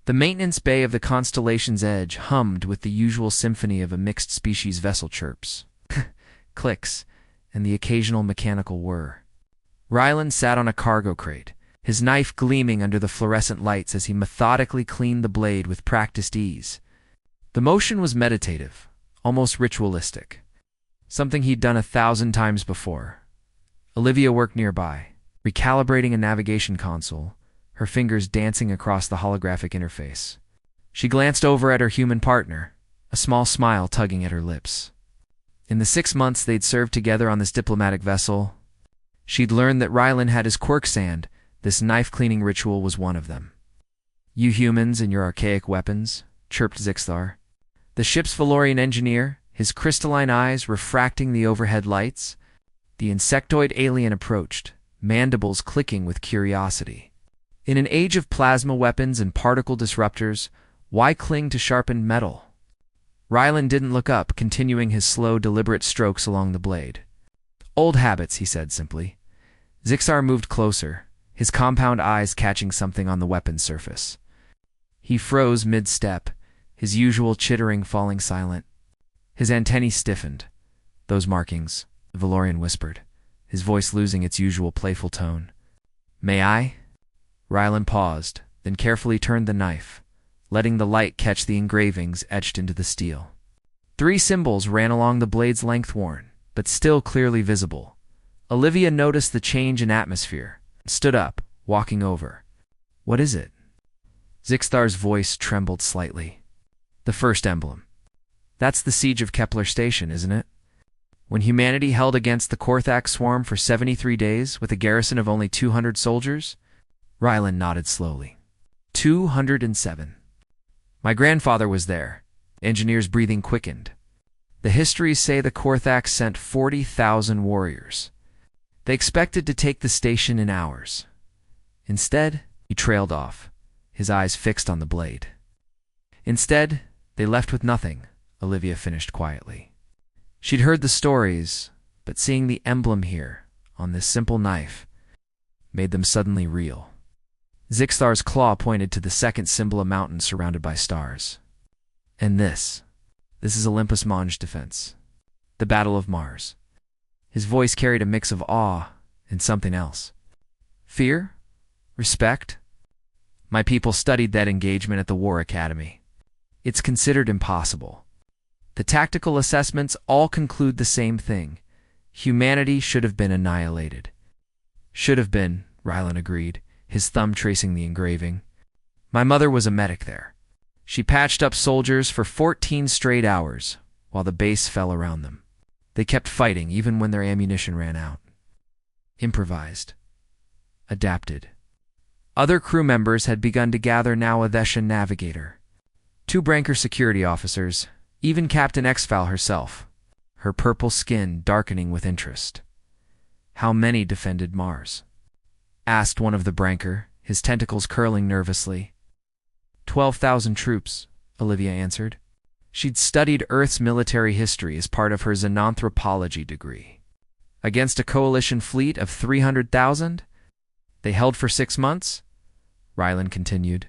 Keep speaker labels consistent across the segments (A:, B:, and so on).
A: The maintenance bay of the Constellation's edge hummed with the usual symphony of a mixed-species vessel chirps, clicks, and the occasional mechanical whir. Ryland sat on a cargo crate, his knife gleaming under the fluorescent lights as he methodically cleaned the blade with practiced ease. The motion was meditative, almost ritualistic, something he'd done 1,000 times before. Olivia worked nearby, recalibrating a navigation console, her fingers dancing across the holographic interface. She glanced over at her human partner, a small smile tugging at her lips. In the 6 months they'd served together on this diplomatic vessel, she'd learned that Ryland had his quirks, and this knife-cleaning ritual was one of them. "You humans and your archaic weapons," chirped Zixthar. The ship's Valorian engineer, his crystalline eyes refracting the overhead lights. The insectoid alien approached, mandibles clicking with curiosity. In an age of plasma weapons and particle disruptors, why cling to sharpened metal? Ryland didn't look up, continuing his slow, deliberate strokes along the blade. "Old habits," he said simply. Zixthar moved closer, his compound eyes catching something on the weapon's surface. He froze mid-step, his usual chittering falling silent. His antennae stiffened. "Those markings," the Valorian whispered, his voice losing its usual playful tone. "May I?" Ryland paused, then carefully turned the knife, letting the light catch the engravings etched into the steel. 3 symbols ran along the blade's length, worn, but still clearly visible. Olivia noticed the change in atmosphere, and stood up, walking over. "What is it?" Zixthar's voice trembled slightly. "The first emblem. That's the siege of Kepler Station, isn't it? When humanity held against the Korthak swarm for 73 days with a garrison of only 200 soldiers?" Ryland nodded slowly. 207. "My grandfather was there." The engineer's breathing quickened. "The histories say the Korthak sent 40,000 warriors. They expected to take the station in hours. Instead," he trailed off, his eyes fixed on the blade. "Instead, they left with nothing," Olivia finished quietly. She'd heard the stories, but seeing the emblem here, on this simple knife, made them suddenly real. Zixthar's claw pointed to the second symbol, a mountain surrounded by stars. "And this is Olympus Mons defense. The Battle of Mars." His voice carried a mix of awe and something else. "Fear? Respect? My people studied that engagement at the War Academy. It's considered impossible. The tactical assessments all conclude the same thing. Humanity should have been annihilated." "Should have been," Ryland agreed, his thumb tracing the engraving. "My mother was a medic there. She patched up soldiers for 14 straight hours while the base fell around them. They kept fighting even when their ammunition ran out. Improvised. Adapted." Other crew members had begun to gather now, a Theshan navigator, 2 Branker security officers, even Captain Exfal herself, her purple skin darkening with interest. "How many defended Mars?" asked one of the Branker, his tentacles curling nervously. 12,000 troops, Olivia answered. She'd studied Earth's military history as part of her xenanthropology degree. Against a coalition fleet of 300,000? They held for 6 months? Ryland continued.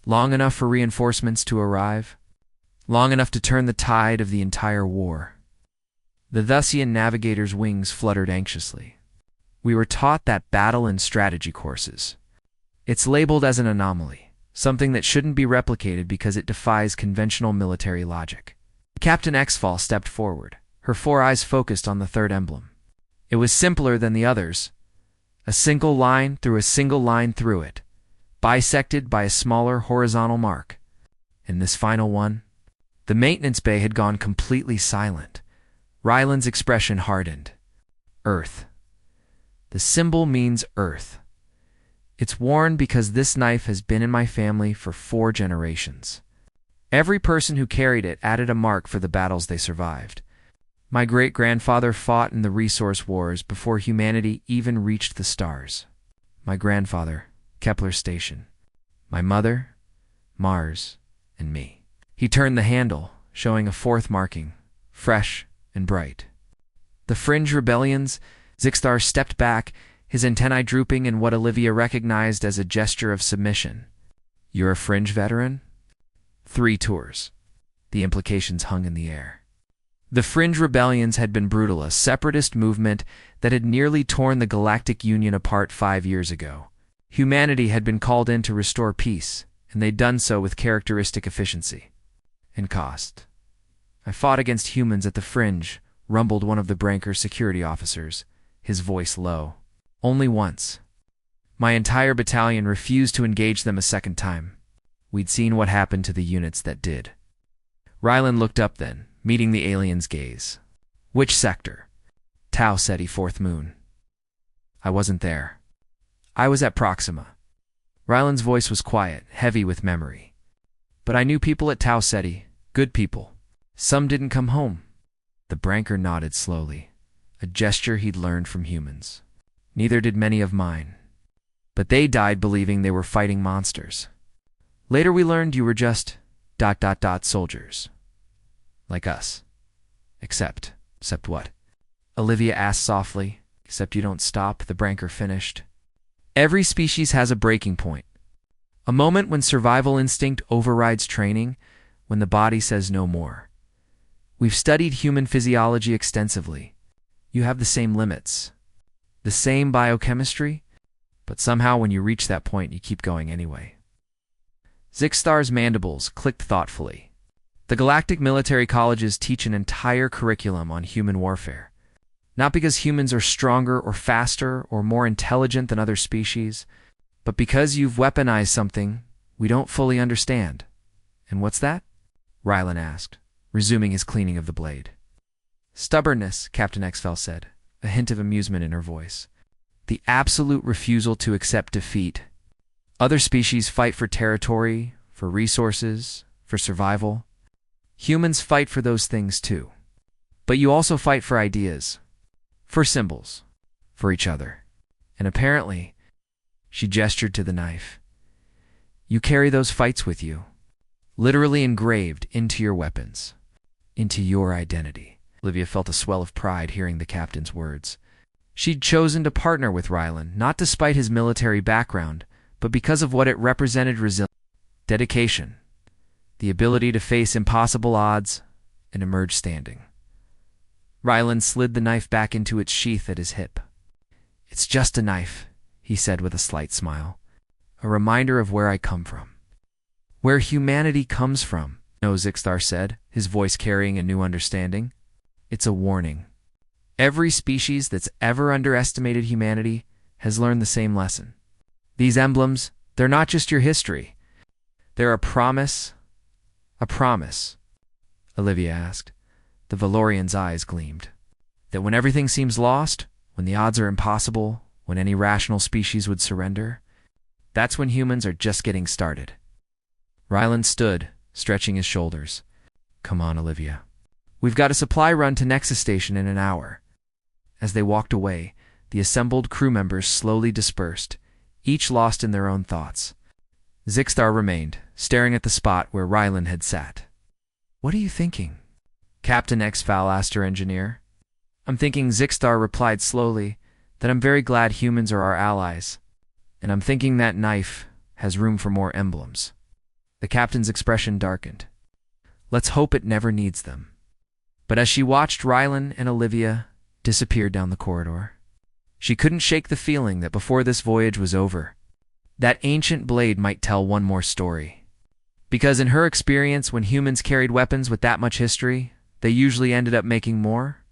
A: Long enough for reinforcements to arrive? Long enough to turn the tide of the entire war. The Thusian navigator's wings fluttered anxiously. "We were taught that battle and strategy courses. It's labeled as an anomaly, something that shouldn't be replicated because it defies conventional military logic." Captain Exfal stepped forward, her 4 eyes focused on the 3rd emblem. It was simpler than the others. A single line through a single line through it, bisected by a smaller horizontal mark. And this final one? The maintenance bay had gone completely silent. Ryland's expression hardened. Earth. The symbol means Earth. It's worn because this knife has been in my family for 4 generations. Every person who carried it added a mark for the battles they survived. My great-grandfather fought in the resource wars before humanity even reached the stars. My grandfather, Kepler Station. My mother, Mars, and me. He turned the handle, showing a 4th marking, fresh and bright. The fringe rebellions. Zixthar stepped back, his antennae drooping in what Olivia recognized as a gesture of submission. You're a fringe veteran? 3 tours. The implications hung in the air. The Fringe Rebellions had been brutal, a separatist movement that had nearly torn the Galactic Union apart 5 years ago. Humanity had been called in to restore peace, and they'd done so with characteristic efficiency and cost. I fought against humans at the Fringe, rumbled one of the Branker's security officers, his voice low. Only once. My entire battalion refused to engage them a second time. We'd seen what happened to the units that did. Rylan looked up then, meeting the alien's gaze. Which sector? Tau Ceti, Fourth Moon. I wasn't there. I was at Proxima. Rylan's voice was quiet, heavy with memory. But I knew people at Tau Ceti, good people. Some didn't come home. The Branker nodded slowly, a gesture he'd learned from humans. Neither did many of mine. But they died believing they were fighting monsters. Later we learned you were just ... soldiers. Like us. Except what? Olivia asked softly. Except you don't stop, the Branker finished. Every species has a breaking point. A moment when survival instinct overrides training, when the body says no more. We've studied human physiology extensively. You have the same limits, the same biochemistry, but somehow when you reach that point, you keep going anyway. Zixtar's mandibles clicked thoughtfully. The galactic military colleges teach an entire curriculum on human warfare. Not because humans are stronger or faster or more intelligent than other species, but because you've weaponized something we don't fully understand. And what's that? Rylan asked, resuming his cleaning of the blade. Stubbornness, Captain Exfel said, a hint of amusement in her voice. The absolute refusal to accept defeat. Other species fight for territory, for resources, for survival. Humans fight for those things too. But you also fight for ideas, for symbols, for each other. And apparently, she gestured to the knife, you carry those fights with you, literally engraved into your weapons, into your identity. Olivia felt a swell of pride hearing the captain's words. She'd chosen to partner with Rylan, not despite his military background, but because of what it represented: resilience, dedication, the ability to face impossible odds and emerge standing. Rylan slid the knife back into its sheath at his hip. It's just a knife, he said with a slight smile. A reminder of where I come from. Where humanity comes from, no, Zixtar said, his voice carrying a new understanding. It's a warning. Every species that's ever underestimated humanity has learned the same lesson. These emblems, they're not just your history. They're a promise. A promise, Olivia asked. The Valorian's eyes gleamed. That when everything seems lost, when the odds are impossible, when any rational species would surrender, that's when humans are just getting started. Rylan stood, stretching his shoulders. Come on, Olivia. We've got a supply run to Nexus Station in an hour. As they walked away, the assembled crew members slowly dispersed, each lost in their own thoughts. Zixtar remained, staring at the spot where Rylan had sat. What are you thinking? Captain Exfal asked her engineer. I'm thinking, Zixtar replied slowly, that I'm very glad humans are our allies. And I'm thinking that knife has room for more emblems. The captain's expression darkened. Let's hope it never needs them. But as she watched Rylan and Olivia disappear down the corridor, she couldn't shake the feeling that before this voyage was over, that ancient blade might tell one more story. Because in her experience, when humans carried weapons with that much history, they usually ended up making more.